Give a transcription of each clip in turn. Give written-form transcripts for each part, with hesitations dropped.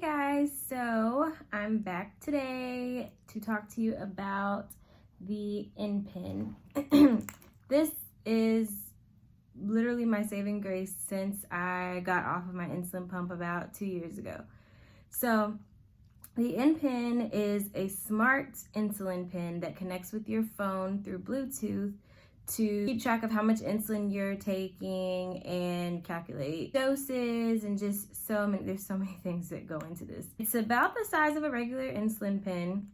Hey guys, so I'm back today to talk to you about the InPen. This is literally my saving grace since I got off of my insulin pump about 2 years ago. So the InPen is a smart insulin pen that connects with your phone through Bluetooth to keep track of how much insulin you're taking and calculate doses and just there's so many things that go into this. It's about the size of a regular insulin pen,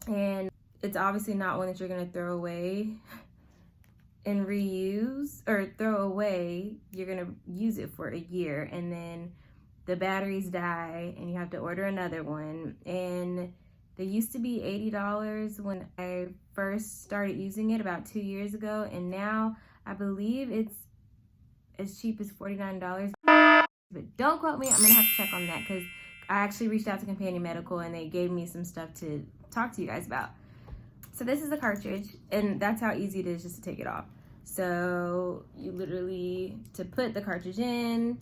and it's obviously not one that you're gonna throw away and reuse or throw away. You're gonna use it for a year and then the batteries die and you have to order another one. And they used to be $80 when I first started using it about 2 years ago, and now I believe it's as cheap as $49. But don't quote me, I'm gonna have to check on that because I actually reached out to Companion Medical and they gave me some stuff to talk to you guys about. So this is the cartridge, and that's how easy it is just to take it off. So you literally, to put the cartridge in,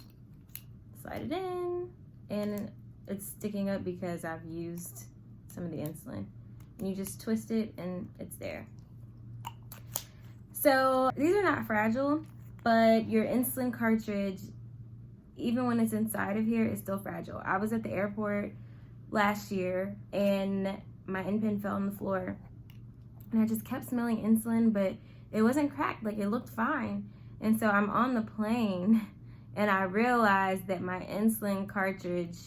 slide it in, and it's sticking up because I've used some of the insulin. And you just twist it and it's there. So these are not fragile, but your insulin cartridge, even when it's inside of here, is still fragile. I was at the airport last year and my InPen fell on the floor and I just kept smelling insulin, but it wasn't cracked, like it looked fine. And so I'm on the plane and I realized that my insulin cartridge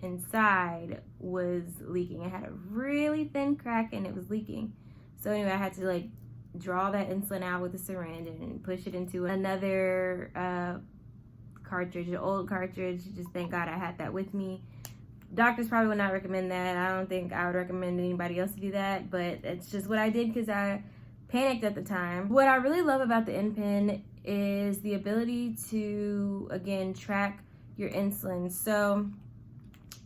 inside was leaking. It had a really thin crack and it was leaking. So anyway, I had to like draw that insulin out with a syringe and push it into another cartridge, an old cartridge. Just thank God I had that with me. Doctors probably would not recommend that. I don't think I would recommend anybody else to do that, but it's just what I did because I panicked at the time. What I really love about the InPen is the ability to, again, track your insulin. So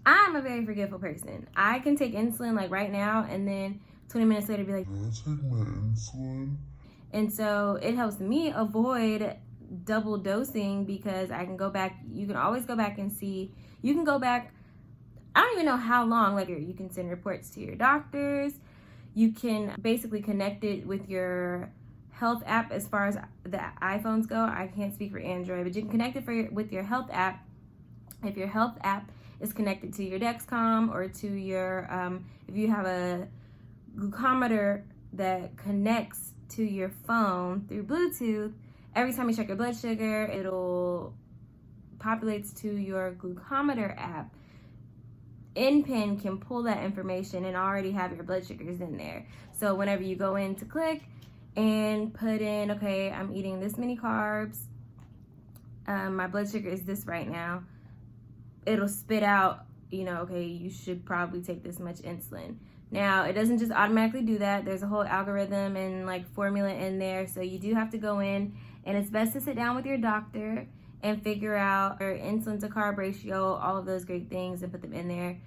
I'm a very forgetful person. I can take insulin like right now and then 20 minutes later be like, "Can I take my insulin?" And so it helps me avoid double dosing because I can go back. You can always go back and see. You can go back, I don't even know how long. Like, you can send reports to your doctors. You can basically connect it with your health app as far as the iPhones go. I can't speak for Android, but you can connect it with your health app. If your health app is connected to your Dexcom or to your, if you have a glucometer that connects to your phone through Bluetooth, every time you check your blood sugar, it'll populates to your glucometer app. InPen can pull that information and already have your blood sugars in there. So whenever you go in to click and put in, okay, I'm eating this many carbs, my blood sugar is this right now, it'll spit out, okay, you should probably take this much insulin. Now, it doesn't just automatically do that. There's a whole algorithm and like formula in there. So you do have to go in, and it's best to sit down with your doctor and figure out your insulin to carb ratio, all of those great things, and put them in there.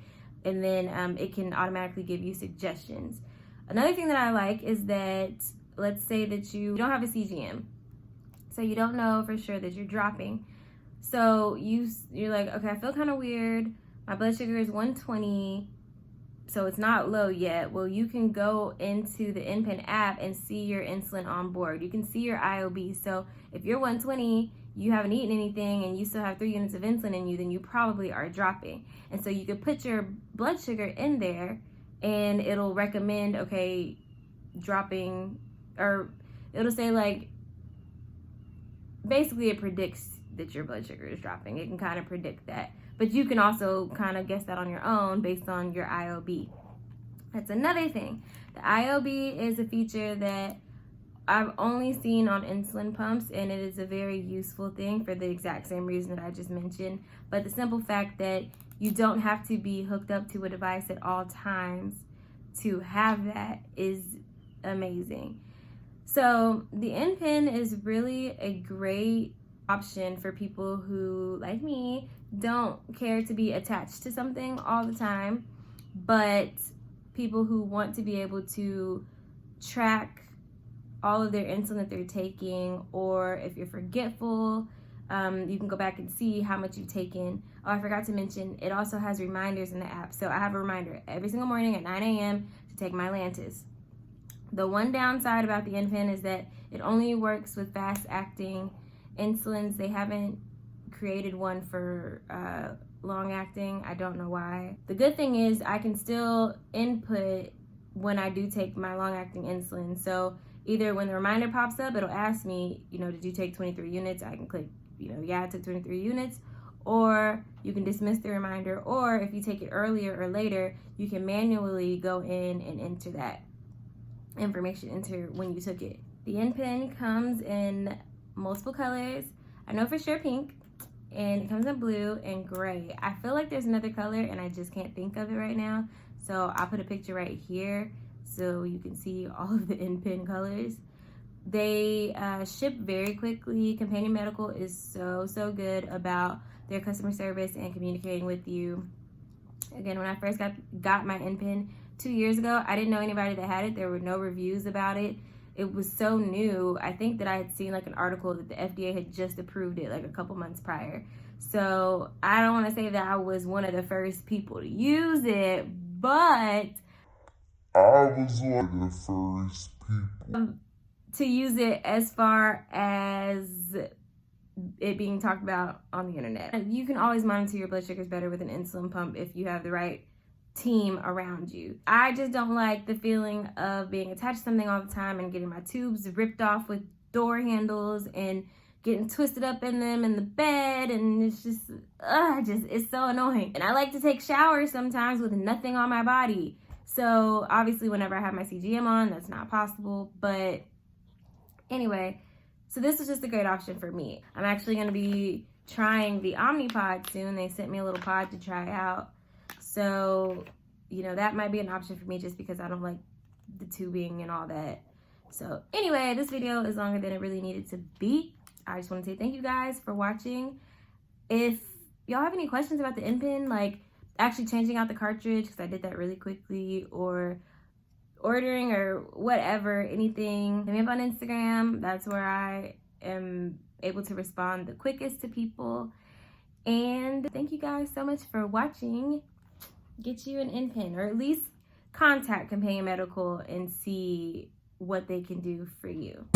And then it can automatically give you suggestions. Another thing that I like is that, let's say that you don't have a CGM. So you don't know for sure that you're dropping. So you're like, okay, I feel kind of weird. My blood sugar is 120, so it's not low yet. Well, you can go into the InPen app and see your insulin on board. You can see your IOB. So if you're 120, you haven't eaten anything, and you still have 3 units of insulin in you, then you probably are dropping. And so you could put your blood sugar in there, and it'll recommend, okay, dropping, or it'll say like, basically it predicts that your blood sugar is dropping. It can kind of predict that. But you can also kind of guess that on your own based on your IOB. That's another thing. The IOB is a feature that I've only seen on insulin pumps, and it is a very useful thing for the exact same reason that I just mentioned. But the simple fact that you don't have to be hooked up to a device at all times to have that is amazing. So the InPen is really a great option for people who, like me, don't care to be attached to something all the time, but people who want to be able to track all of their insulin that they're taking, or if you're forgetful, You can go back and see how much you've taken. Oh, I forgot to mention, it also has reminders in the app. So I have a reminder every single morning at 9 a.m. to take my Lantus. The one downside about the InPen is that it only works with fast-acting insulins. They haven't created one for long-acting. I don't know why. The good thing is I can still input when I do take my long-acting insulin. So either when the reminder pops up, it'll ask me, did you take 23 units? I can click, yeah, I took 23 units. Or you can dismiss the reminder. Or if you take it earlier or later, you can manually go in and enter that information into when you took it. The InPen comes in multiple colors. I know for sure pink, and it comes in blue and gray. I feel like there's another color and I just can't think of it right now. So I'll put a picture right here so you can see all of the InPen colors. They ship very quickly. Companion Medical is so good about their customer service and communicating with you. Again, when I first got my InPen 2 years ago, I didn't know anybody that had it. There were no reviews about it. It was so new. I think that I had seen like an article that the FDA had just approved it like a couple months prior. So I don't want to say that I was one of the first people to use it, but I was one of the first people to use it as far as it being talked about on the internet. You can always monitor your blood sugars better with an insulin pump if you have the right team around you. I just don't like the feeling of being attached to something all the time and getting my tubes ripped off with door handles and getting twisted up in them in the bed, and it's just it's so annoying. And I like to take showers sometimes with nothing on my body. So obviously whenever I have my CGM on, that's not possible. But anyway, so this was just a great option for me. I'm actually going to be trying the Omnipod soon. They sent me a little pod to try out. So, that might be an option for me just because I don't like the tubing and all that. So anyway, this video is longer than it really needed to be. I just want to say thank you guys for watching. If y'all have any questions about the InPen, like actually changing out the cartridge, because I did that really quickly, or ordering or whatever, anything, hit me up on Instagram. That's where I am able to respond the quickest to people. And thank you guys so much for watching. Get you an InPen, or at least contact Companion Medical and see what they can do for you.